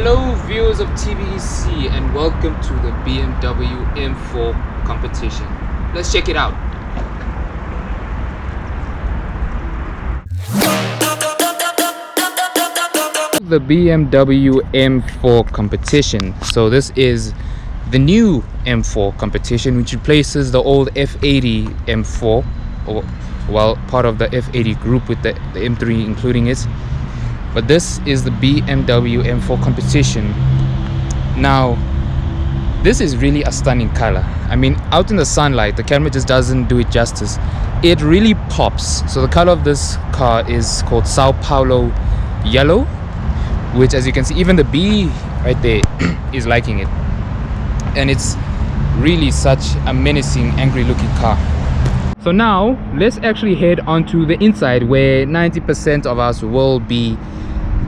Hello viewers of TVEC and welcome to the BMW M4 Competition. Let's check it out. The BMW M4 Competition. So this is the new M4 Competition, which replaces the old F80 M4, or well, part of the F80 group with the M3 including it. But this is the BMW M4 Competition. Now, this is really a stunning color. I mean, out in the sunlight, the camera just doesn't do it justice. It really pops. So the color of this car is called Sao Paulo Yellow, which, as you can see, even the bee right there is liking it. And it's really such a menacing, angry looking car. So now, let's actually head onto the inside where 90% of us will be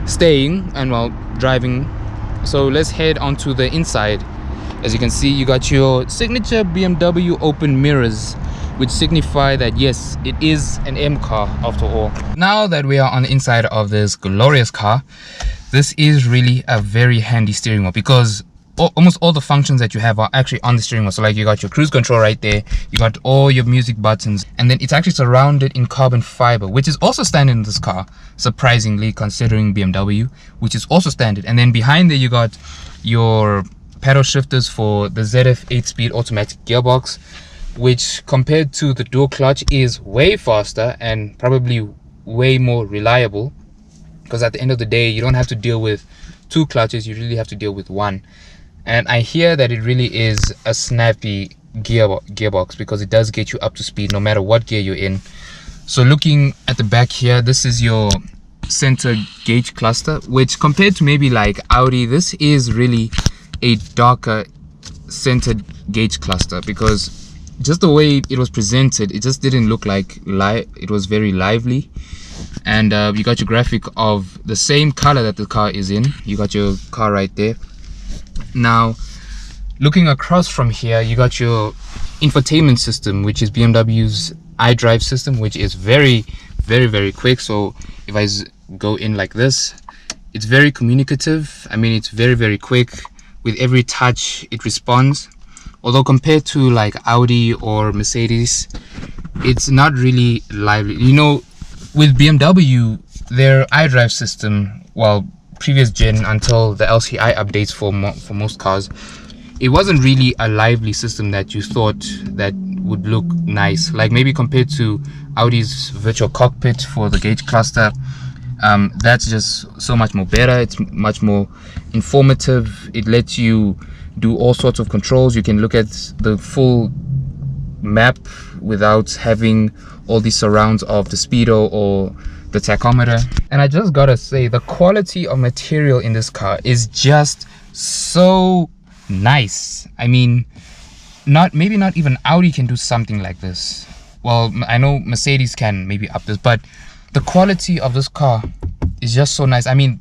staying and while driving. So let's head onto the inside. As you can see, you got your signature BMW open mirrors, which signify that yes, it is an M car after all. Now that we are on the inside of this glorious car, this is really a very handy steering wheel, because almost all the functions that you have are actually on the steering wheel. So like, you got your cruise control right there, you got all your music buttons, and then it's actually surrounded in carbon fiber, which is also standard in this car, surprisingly, considering BMW, which is also standard. And then behind there you got your paddle shifters for the ZF 8-speed automatic gearbox, which compared to the dual clutch is way faster and probably way more reliable, because at the end of the day you don't have to deal with two clutches, you really have to deal with one. And I hear that it really is a snappy gearbox, because it does get you up to speed no matter what gear you're in. So looking at the back here, this is your center gauge cluster, which compared to maybe like Audi, this is really a darker centered gauge cluster, because just the way it was presented, it just didn't look like it was very lively. And you got your graphic of the same color that the car is in. You got your car right there. Now, looking across from here, you got your infotainment system, which is BMW's iDrive system, which is very, very quick. So if I go in like this, it's very communicative. I mean, it's very quick. With every touch, it responds. Although compared to like Audi or Mercedes, it's not really lively. You know, with BMW, their iDrive system, well, previous gen until the LCI updates for most cars, it wasn't really a lively system that you thought that would look nice. Like maybe compared to Audi's virtual cockpit for the gauge cluster, that's just so much more better. It's much more informative. It lets you do all sorts of controls. You can look at the full map without having all these surrounds of the speedo or the tachometer. And I just gotta say, the quality of material in this car is just so nice. I mean, maybe not even Audi can do something like this. Well, I know Mercedes can maybe up this, but the quality of this car is just so nice. I mean,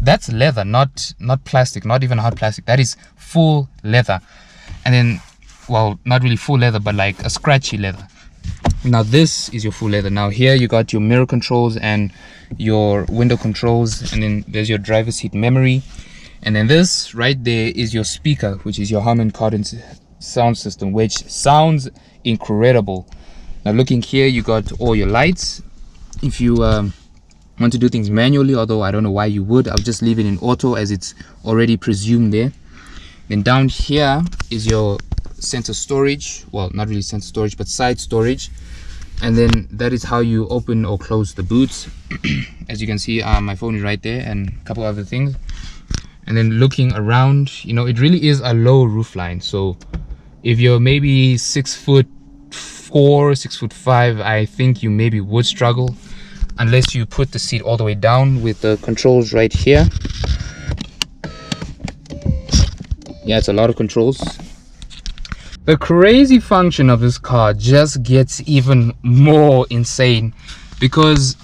that's leather, not plastic, not even hard plastic. That is full leather. And then, well, not really full leather, but like a scratchy leather. Now this is your full leather. Now here you got your mirror controls and your window controls, and then there's your driver's seat memory, and then this right there is your speaker, which is your Harman Kardon sound system, which sounds incredible. Now looking here, you got all your lights. If you want to do things manually, although I don't know why you would, I'll just leave it in auto as it's already presumed there. Then down here is your center storage, well, not really center storage, but side storage. And then that is how you open or close the boots. As you can see, my phone is right there and a couple other things. And then looking around, you know, it really is a low roofline. So if you're maybe 6'4", 6'5", I think you maybe would struggle, unless you put the seat all the way down with the controls right here. Yeah, it's a lot of controls. The crazy function of this car just gets even more insane, because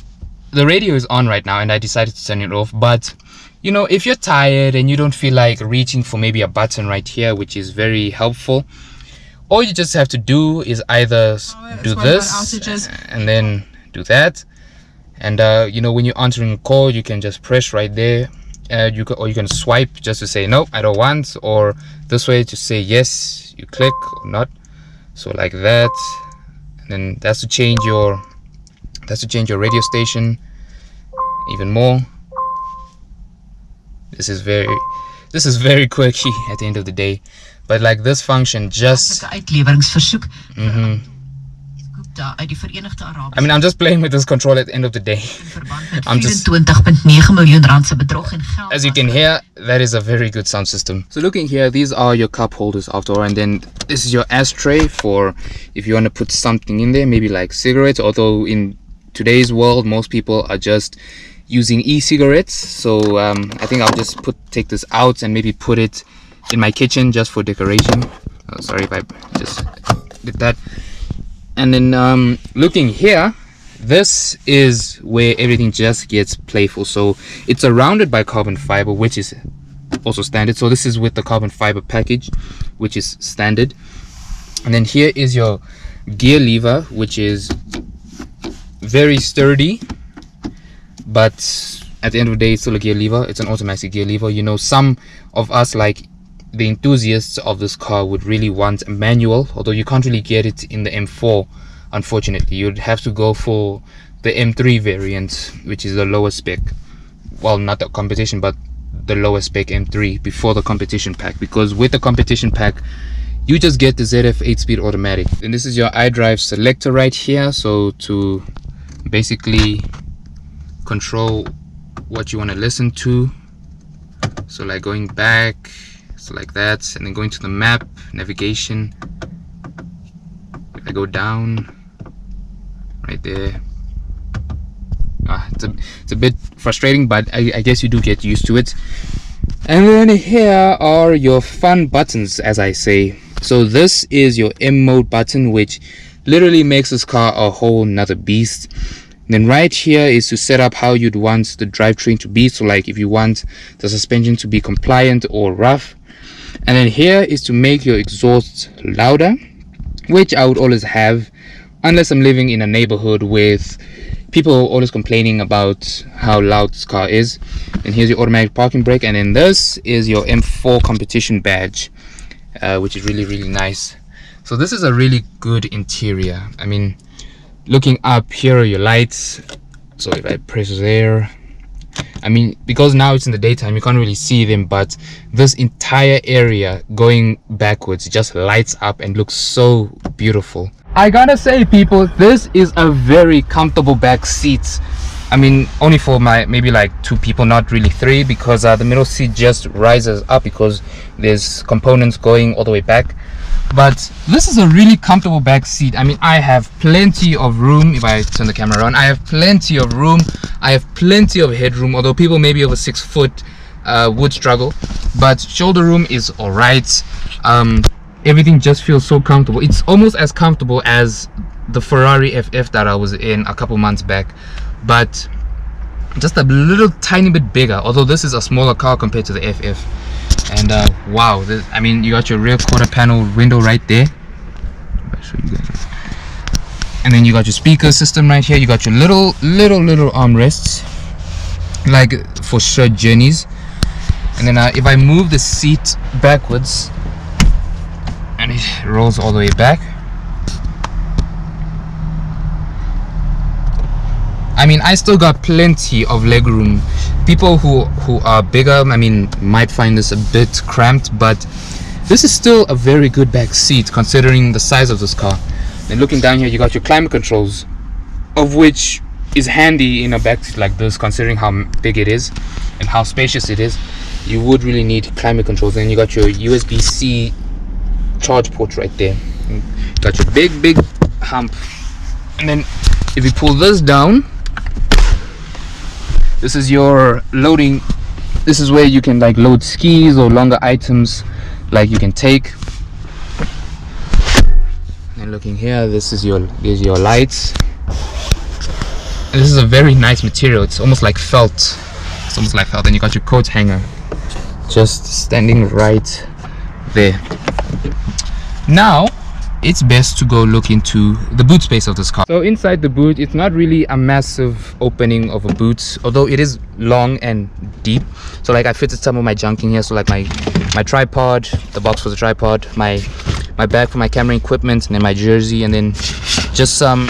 the radio is on right now and I decided to turn it off. But you know, if you're tired and you don't feel like reaching for maybe a button right here, which is very helpful, all you just have to do is either do this and then do that. And you know, when you're answering a call, you can just press right there you can swipe just to say no, I don't want, or this way to say yes, you click or not. So like that, and then that's to change your radio station even more. This is very quirky at the end of the day, but like this function just I mean, I'm just playing with this control at the end of the day. As you can hear, that is a very good sound system. So looking here, these are your cup holders after all, and then this is your ashtray for if you want to put something in there, maybe like cigarettes, although in today's world most people are just using e-cigarettes. So I think I'll just take this out and maybe put it in my kitchen just for decoration. Oh, sorry if I just did that. And then looking here, this is where everything just gets playful. So it's surrounded by carbon fiber, which is also standard. So this is with the carbon fiber package, which is standard. And then here is your gear lever, which is very sturdy, but at the end of the day, it's still a gear lever. It's an automatic gear lever. You know, some of us, like the enthusiasts of this car, would really want a manual, although you can't really get it in the M4, unfortunately. You'd have to go for the M3 variant, which is the lower spec, well, not the competition, but the lower spec M3 before the competition pack, because with the competition pack you just get the ZF 8-speed automatic. And this is your iDrive selector right here, so to basically control what you want to listen to. So like going back, so like that, and then going to the map, navigation. If I go down, right there. It's a bit frustrating, but I guess you do get used to it. And then here are your fun buttons, as I say. So this is your M mode button, which literally makes this car a whole nother beast. And then right here is to set up how you'd want the drivetrain to be. So like if you want the suspension to be compliant or rough. And then here is to make your exhaust louder, which I would always have, unless I'm living in a neighborhood with people always complaining about how loud this car is. And here's your automatic parking brake. And then this is your M4 Competition badge, which is really, really nice. So this is a really good interior. I mean, looking up, here are your lights. So if I press there, I mean, because now it's in the daytime, you can't really see them, but this entire area going backwards just lights up and looks so beautiful. I gotta say, people, this is a very comfortable back seat. I mean, only for maybe like 2 people, not really 3, because the middle seat just rises up because there's components going all the way back. But this is a really comfortable back seat. I mean, I have plenty of room. If I turn the camera on, I have plenty of room. I have plenty of headroom, although people maybe over 6 foot would struggle, but shoulder room is all right. Everything just feels so comfortable. It's almost as comfortable as the Ferrari FF that I was in a couple months back, but just a little tiny bit bigger, although this is a smaller car compared to the FF. And wow, I mean, you got your rear quarter panel window right there. I'll show you guys. And then you got your speaker system right here. You got your little armrests, like for short journeys. And then if I move the seat backwards, and it rolls all the way back. I mean, I still got plenty of leg room. People who are bigger, I mean, might find this a bit cramped, but this is still a very good back seat considering the size of this car. Then looking down here, you got your climate controls, of which is handy in a back seat like this, considering how big it is and how spacious it is. You would really need climate controls. Then you got your USB-C charge port right there. You got your big hump. And then if you pull this down, this is your loading. This is where you can like load skis or longer items like you can take. And looking here, there's your lights. And this is a very nice material. It's almost like felt. It's almost like felt. And you got your coat hanger just standing right there. Now it's best to go look into the boot space of this car. So inside the boot, it's not really a massive opening of a boot, although it is long and deep. So like I fitted some of my junk in here, so like my tripod, the box for the tripod, my bag for my camera equipment, and then my jersey, and then just some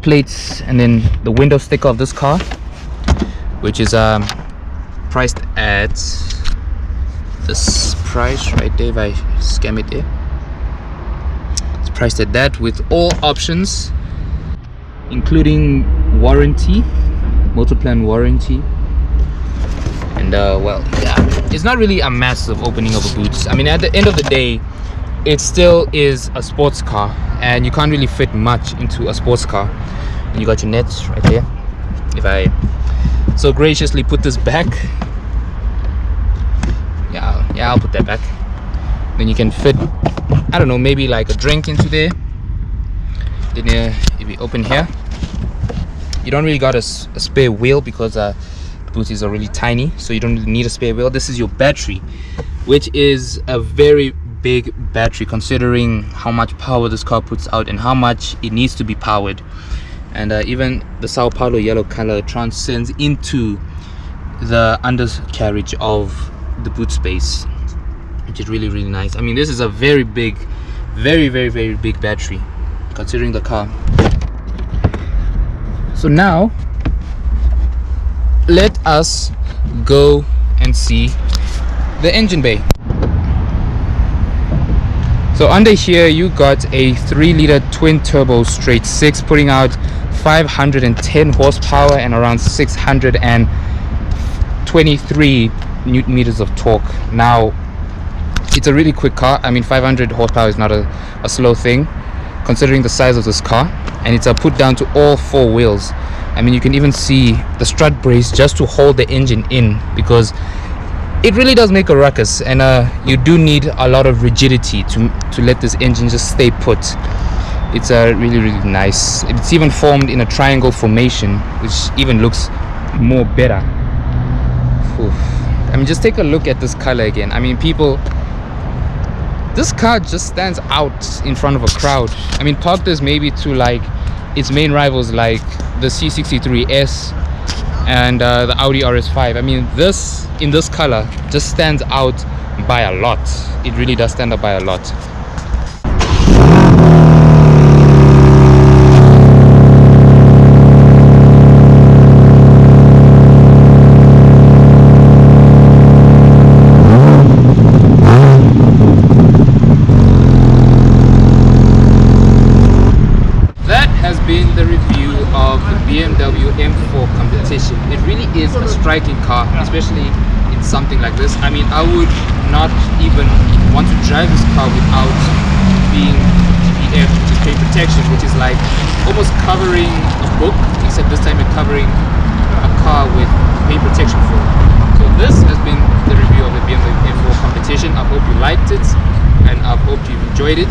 plates, and then the window sticker of this car, which is priced at this price right there. If I scam it there, it's priced at that with all options, including warranty, multi-plan warranty. And well, yeah, it's not really a massive opening of a boot. I mean, at the end of the day, it still is a sports car, and you can't really fit much into a sports car. And you got your nets right there. If I so graciously put this back, yeah, I'll put that back. Then you can fit, I don't know, maybe like a drink into there. Then if you open here, you don't really got a spare wheel because the boot is already tiny, so you don't really need a spare wheel. This is your battery, which is a very big battery considering how much power this car puts out and how much it needs to be powered. And even the Sao Paulo yellow color transcends into the undercarriage of the boot space, which is really, really nice. I mean, this is a very big, very, very, very big battery considering the car. So now let us go and see the engine bay. So under here you got a 3-liter twin turbo straight 6 putting out 510 horsepower and around 623 newton meters of torque. Now it's a really quick car. I mean, 500 horsepower is not a slow thing considering the size of this car, and it's put down to all 4 wheels. I mean, you can even see the strut brace just to hold the engine in, because it really does make a ruckus, and you do need a lot of rigidity to let this engine just stay put. It's really, really nice. It's even formed in a triangle formation, which even looks more better. Oof. I mean, just take a look at this color again. I mean, people, this car just stands out in front of a crowd. I mean, talk this maybe to like its main rivals like the C63S and the Audi RS5. I mean, this in this color just stands out by a lot. It really does stand out by a lot. The review of the BMW M4 Competition. It really is a striking car, especially in something like this. I mean, I would not even want to drive this car without being PF, which is paint protection, which is like almost covering a book, except this time you're covering a car with paint protection film. So this has been the review of the BMW M4 Competition. I hope you liked it, and I hope you've enjoyed it.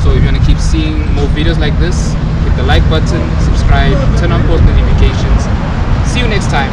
So if you want to keep seeing more videos like this, hit the like button, subscribe, turn on post notifications. See you next time.